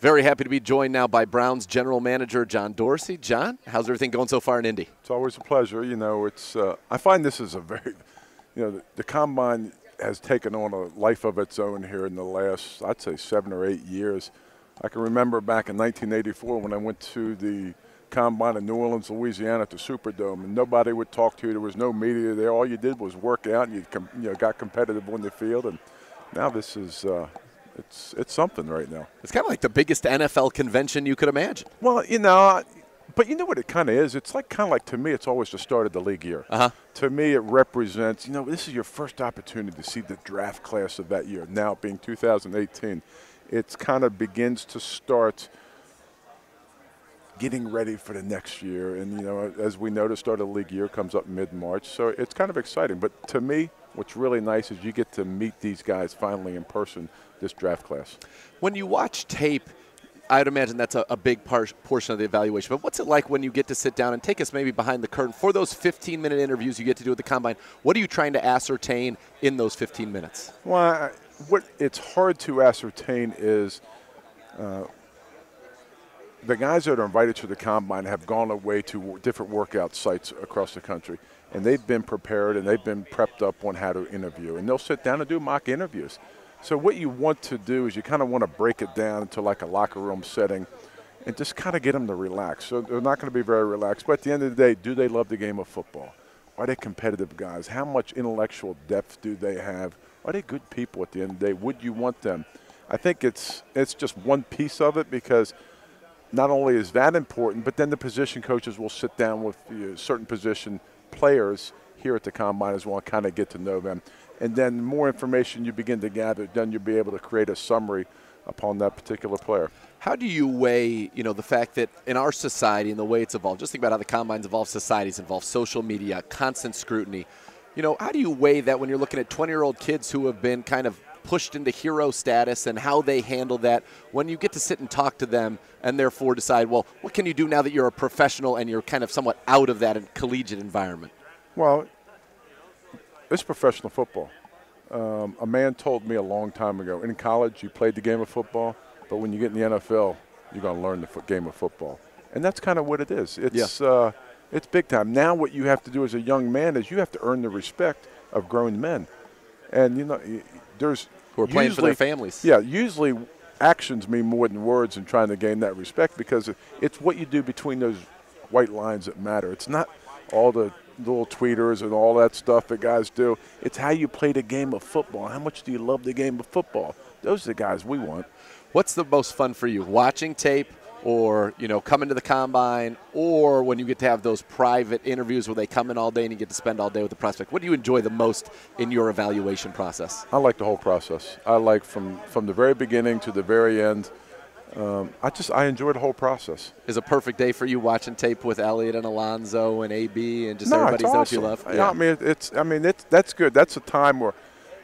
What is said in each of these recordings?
Very happy to be joined now by Browns general manager John Dorsey. John, how's everything going so far in Indy? It's always a pleasure. You know, I find this is a very, the Combine has taken on a life of its own here in the last, I'd say, 7 or 8 years. I can remember back in 1984 when I went to the Combine in New Orleans, Louisiana at the Superdome, and nobody would talk to you. There was no media there. All you did was work out, and you got competitive on the field. And now this is it's something right now. It's kind of like the biggest NFL convention you could imagine. Well, but you know what it kind of is? It's kind of like, to me, it's always the start of the league year. To me, it represents, this is your first opportunity to see the draft class of that year. Now, being 2018, it kind of begins to start getting ready for the next year. And, as we know, the start of the league year comes up mid-March. So it's kind of exciting. But to me, what's really nice is you get to meet these guys finally in person, this draft class. When you watch tape, I'd imagine that's a big portion of the evaluation. But what's it like when you get to sit down and take us maybe behind the curtain for those 15-minute interviews you get to do at the Combine? What are you trying to ascertain in those 15 minutes? Well, what it's hard to ascertain is the guys that are invited to the Combine have gone away to different workout sites across the country, and they've been prepared and they've been prepped up on how to interview, and they'll sit down and do mock interviews. So what you want to do is you kind of want to break it down into like a locker room setting and just kind of get them to relax. So they're not going to be very relaxed, but at the end of the day, do they love the game of football? Are they competitive guys? How much intellectual depth do they have? Are they good people at the end of the day? Would you want them? I think it's just one piece of it, because not only is that important, but then the position coaches will sit down with certain position players here at the Combine as well, kind of get to know them. And then the more information you begin to gather, then you'll be able to create a summary upon that particular player. How do you weigh, the fact that in our society and the way it's evolved, just think about how the Combine's evolved, society's evolved, social media, constant scrutiny. How do you weigh that when you're looking at 20-year-old kids who have been kind of pushed into hero status and how they handle that when you get to sit and talk to them and therefore decide, well, what can you do now that you're a professional and you're kind of somewhat out of that collegiate environment? Well, it's professional football. A man told me a long time ago, in college you played the game of football, but when you get in the NFL, you're going to learn the game of football. And that's kind of what it is. It's big time. Now what you have to do as a young man is you have to earn the respect of grown men. And, there's who are playing for their families. Yeah, usually actions mean more than words in trying to gain that respect, because it's what you do between those white lines that matter. It's not all the little tweeters and all that stuff that guys do. It's how you play the game of football. How much do you love the game of football? Those are the guys we want. What's the most fun for you, watching tape or, coming to the Combine, or when you get to have those private interviews where they come in all day and you get to spend all day with the prospect? What do you enjoy the most in your evaluation process? I like the whole process. I like from the very beginning to the very end. I enjoy the whole process. Is a perfect day for you watching tape with Elliott and Alonzo and AB and just everybody's awesome. That you love? Yeah. That's good. That's a time where,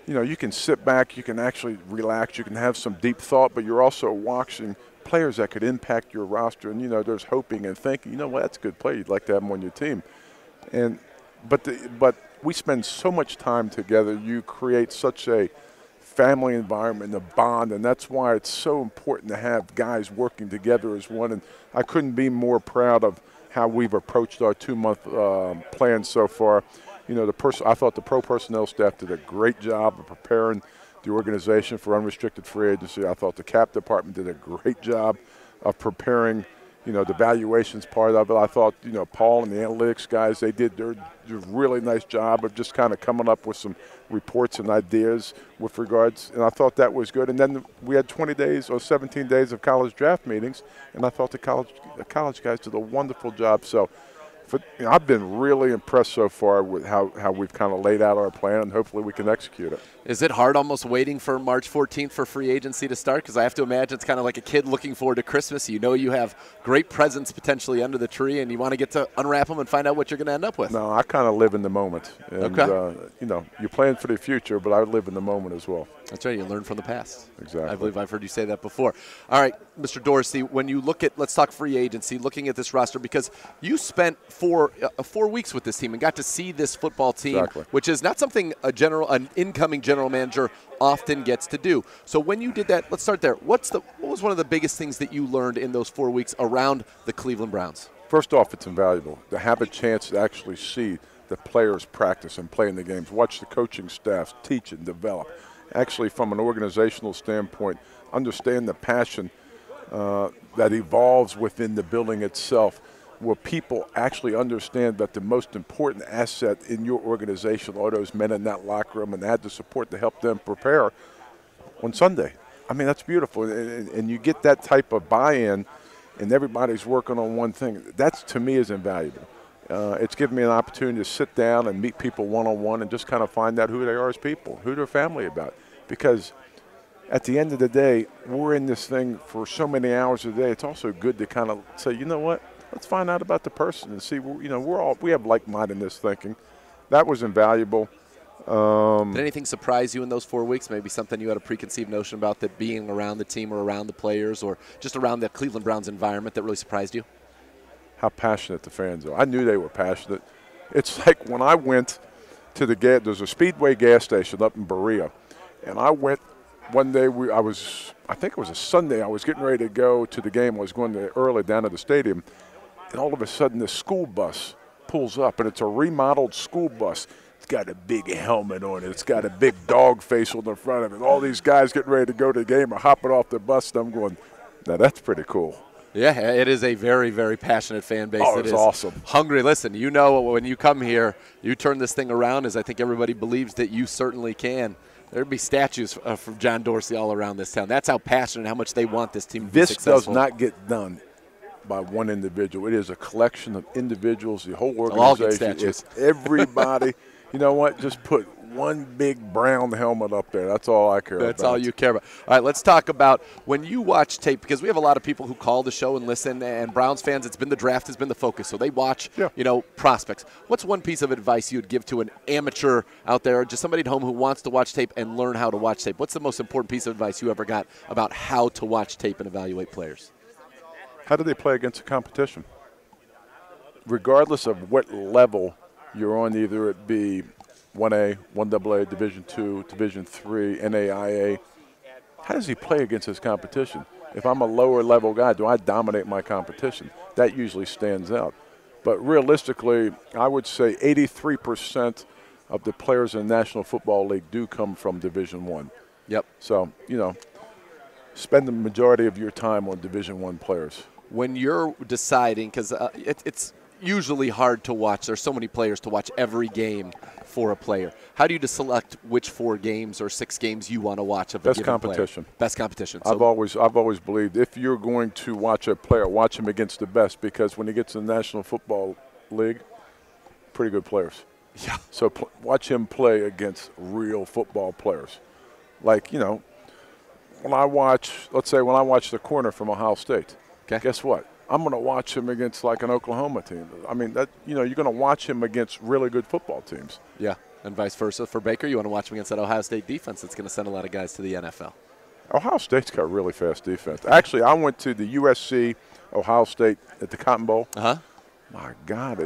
you can sit back, you can actually relax, you can have some deep thought, but you're also watching players that could impact your roster, and there's hoping and thinking, that's a good player, you'd like to have him on your team. But we spend so much time together. You create such a family environment, a bond, and that's why it's so important to have guys working together as one. And I couldn't be more proud of how we've approached our 2-month plan so far. I thought the pro personnel staff did a great job of preparing the organization for unrestricted free agency. I thought the cap department did a great job of preparing, the valuations part of it. I thought, Paul and the analytics guys, they did a really nice job of just kind of coming up with some reports and ideas with regards, and I thought that was good. And then we had 20 days or 17 days of college draft meetings, and I thought the college guys did a wonderful job. So I've been really impressed so far with how we've kind of laid out our plan, and hopefully we can execute it. Is it hard almost waiting for March 14th for free agency to start? Because I have to imagine it's kind of like a kid looking forward to Christmas. You have great presents potentially under the tree, and you want to get to unwrap them and find out what you're going to end up with. No, I kind of live in the moment. And, okay. You plan for the future, but I live in the moment as well. That's right. You learn from the past. Exactly. I believe I've heard you say that before. All right, Mr. Dorsey, when you look at, let's talk free agency, looking at this roster, because you spent 4 weeks with this team and got to see this football team, which is not something an incoming general manager often gets to do. So when you did that, let's start there. What was one of the biggest things that you learned in those 4 weeks around the Cleveland Browns? First off, it's invaluable to have a chance to actually see the players practice and play in the games, watch the coaching staffs teach and develop. Actually, from an organizational standpoint, understand the passion that evolves within the building itself, where people actually understand that the most important asset in your organization are those men in that locker room, and had the support to help them prepare on Sunday. I mean, that's beautiful. And you get that type of buy-in, and everybody's working on one thing. That, to me, is invaluable. It's given me an opportunity to sit down and meet people one-on-one and just kind of find out who they are as people, who their family about. Because at the end of the day, we're in this thing for so many hours a day. It's also good to kind of say, you know what? Let's find out about the person and see. You know, we have like-mindedness thinking. That was invaluable. Did anything surprise you in those 4 weeks? Maybe something you had a preconceived notion about, that being around the team or around the players or just around the Cleveland Browns environment that really surprised you? How passionate the fans are. I knew they were passionate. It's like when I went to there's a Speedway gas station up in Berea, and I went one day. I think it was a Sunday. I was getting ready to go to the game. I was going early down to the stadium. And all of a sudden, this school bus pulls up, and it's a remodeled school bus. It's got a big helmet on it. It's got a big dog face on the front of it. All these guys getting ready to go to the game are hopping off the bus, and I'm going, now that's pretty cool. Yeah, it is a very, very passionate fan base. Oh, it's awesome. Hungry. Listen, you know, when you come here, you turn this thing around, as I think everybody believes that you certainly can. There'd be statues from John Dorsey all around this town. That's how passionate and how much they want this team to be successful. This does not get done by one individual. It is a collection of individuals, the whole organization. It's everybody. You know what? Just put one big brown helmet up there. That's all I care about. That's all you care about. All right, let's talk about when you watch tape, because we have a lot of people who call the show and listen, and Browns fans, it's been the draft has been the focus, so they watch, prospects. What's one piece of advice you would give to an amateur out there, just somebody at home who wants to watch tape and learn how to watch tape? What's the most important piece of advice you ever got about how to watch tape and evaluate players? How do they play against the competition? Regardless of what level you're on, either it be 1A, 1AA, Division II, Division III, NAIA, how does he play against his competition? If I'm a lower level guy, do I dominate my competition? That usually stands out. But realistically, I would say 83% of the players in the National Football League do come from Division I. Yep. So, spend the majority of your time on Division I players. When you're deciding, because it's usually hard to watch. There's so many players to watch every game for a player. How do you select which 4 games or 6 games you want to watch of a given competition. Player? Best competition. So I've always believed if you're going to watch a player, watch him against the best, because when he gets in the National Football League, pretty good players. Yeah. So watch him play against real football players. Like, when I watch the corner from Ohio State, guess what? I'm going to watch him against like an Oklahoma team. I mean, you're going to watch him against really good football teams. Yeah, and vice versa. For Baker, you want to watch him against that Ohio State defense that's going to send a lot of guys to the NFL. Ohio State's got really fast defense. Actually, I went to the USC, Ohio State at the Cotton Bowl. Uh-huh. My God,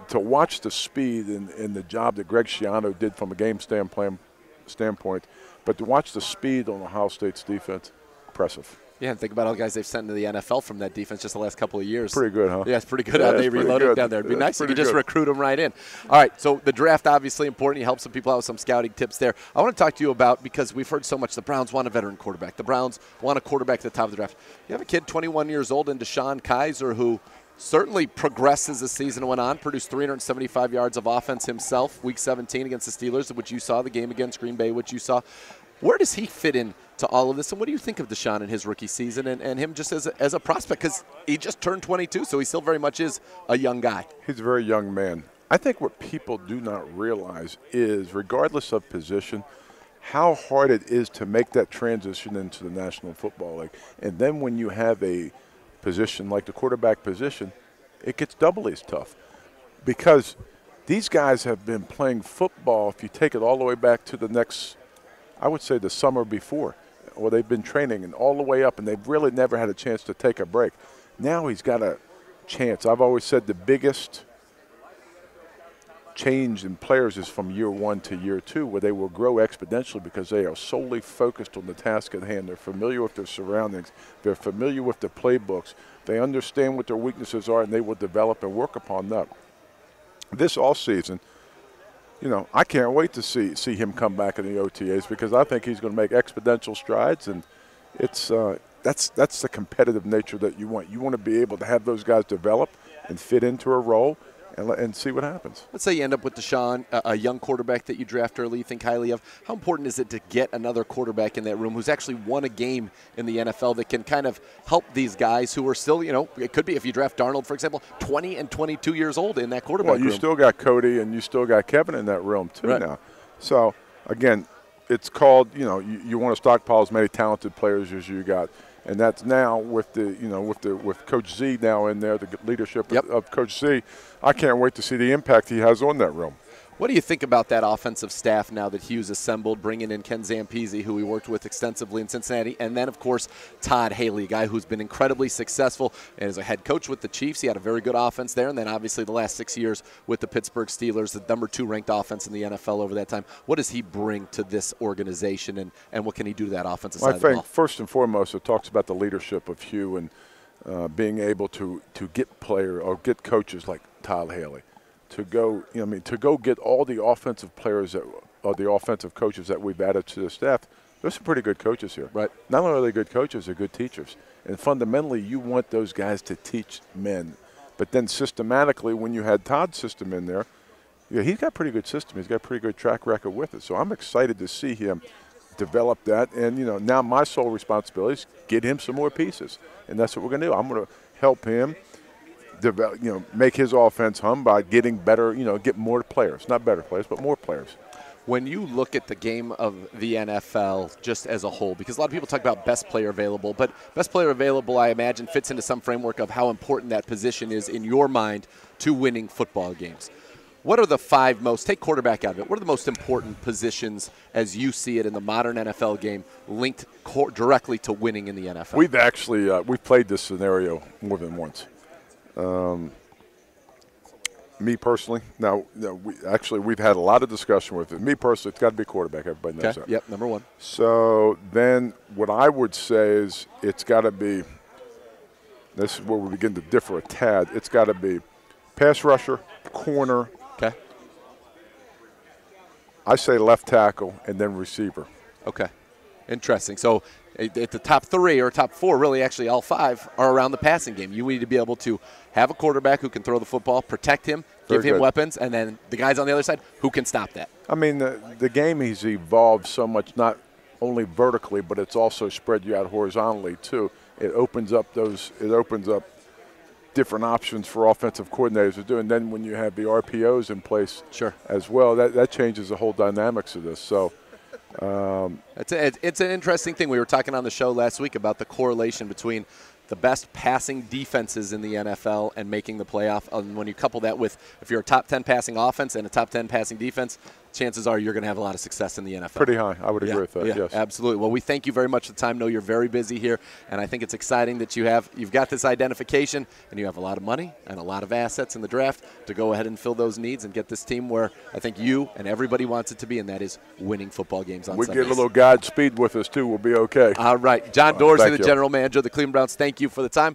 to watch the speed and the job that Greg Schiano did from a game standpoint, but to watch the speed on Ohio State's defense, impressive. Yeah, and think about all the guys they've sent into the NFL from that defense just the last couple of years. Pretty good, huh? Yeah, it's pretty good how they reloaded down there. It'd be nice if you could just recruit them right in. All right, so the draft, obviously important. You help some people out with some scouting tips there. I want to talk to you about, because we've heard so much, the Browns want a veteran quarterback. The Browns want a quarterback at the top of the draft. You have a kid, 21 years old, in Deshaun Kaiser, who certainly progressed as the season went on, produced 375 yards of offense himself, Week 17 against the Steelers, which you saw, the game against Green Bay, which you saw. Where does he fit in to all of this, and what do you think of Deshaun in his rookie season and him just as a prospect? Because he just turned 22, so he still very much is a young guy. He's a very young man. I think what people do not realize is, regardless of position, how hard it is to make that transition into the National Football League. And then when you have a position like the quarterback position, it gets doubly as tough, because these guys have been playing football, if you take it all the way back to I would say the summer before, or they've been training and all the way up, and they've really never had a chance to take a break. Now he's got a chance. I've always said the biggest change in players is from year 1 to year 2, where they will grow exponentially because they are solely focused on the task at hand. They're familiar with their surroundings. They're familiar with the playbooks. They understand what their weaknesses are, and they will develop and work upon that. This offseason, you know, I can't wait to see him come back in the OTAs, because I think he's going to make exponential strides, and it's that's the competitive nature that you want. You want to be able to have those guys develop and fit into a role and see what happens. Let's say you end up with Deshaun, a young quarterback that you draft early, you think highly of. How important is it to get another quarterback in that room who's actually won a game in the NFL that can kind of help these guys who are still, you know, it could be if you draft Darnold, for example, 20 and 22 years old in that quarterback room. Well, you still got Cody and you still got Kevin in that room too now. So, again, it's called, you know, you want to stockpile as many talented players as you got. And that's now with the, you know, with Coach Z now in there, the leadership of Coach Z. I can't wait to see the impact he has on that room. What do you think about that offensive staff now that Hughes assembled, bringing in Ken Zampese, who he worked with extensively in Cincinnati, and then, of course, Todd Haley, a guy who's been incredibly successful and as a head coach with the Chiefs. He had a very good offense there, and then obviously the last 6 years with the Pittsburgh Steelers, the number 2 ranked offense in the NFL over that time. What does he bring to this organization, and what can he do to that offensive side of the ball? I think first and foremost it talks about the leadership of Hugh and being able to get get coaches like Todd Haley. To go, you know, I mean, to go get all the offensive players or the offensive coaches that we've added to the staff. There's some pretty good coaches here. Right. Not only are they good coaches, they're good teachers. And fundamentally, you want those guys to teach men. But then systematically, when you had Todd's system in there, yeah, he's got a pretty good system. He's got a pretty good track record with it. So I'm excited to see him develop that. And, you know, now my sole responsibility is get him some more pieces. And that's what we're going to do. I'm going to help him develop, you know, make his offense hum by getting better, you know, get more players. Not better players, but more players. When you look at the game of the NFL just as a whole, because a lot of people talk about best player available, but best player available, I imagine, fits into some framework of how important that position is in your mind to winning football games. What are the 5 most, take quarterback out of it, what are the most important positions as you see it in the modern NFL game linked directly to winning in the NFL? We've actually, we've played this scenario more than once. Me personally, we've had a lot of discussion with it. Me personally, it's got to be quarterback. Everybody knows that. Yep, number 1. So then what I would say is it's got to be, this is where we begin to differ a tad, it's got to be pass rusher, corner. Okay. I say left tackle and then receiver. Okay. Interesting. So at the top 3 or top 4, really actually all 5 are around the passing game. You need to be able to have a quarterback who can throw the football, protect him, give him weapons, and then the guys on the other side who can stop that. I mean, the game has evolved so much, not only vertically, but it's also spread you out horizontally too. It opens up different options for offensive coordinators to do. And then when you have the RPOs in place as well, that changes the whole dynamics of this. So it's an interesting thing. We were talking on the show last week about the correlation between the best passing defenses in the NFL and making the playoff. And when you couple that with, if you're a top 10 passing offense and a top 10 passing defense, chances are you're going to have a lot of success in the NFL. Pretty high. I would agree with that, yes. Absolutely. Well, we thank you very much for the time. I know you're very busy here, and I think it's exciting that you've got this identification, and you have a lot of money and a lot of assets in the draft to go ahead and fill those needs and get this team where I think you and everybody wants it to be, and that is winning football games on Sundays. We get a little Godspeed with us, too. We'll be okay. All right. John Dorsey, the general manager of the Cleveland Browns, thank you for the time.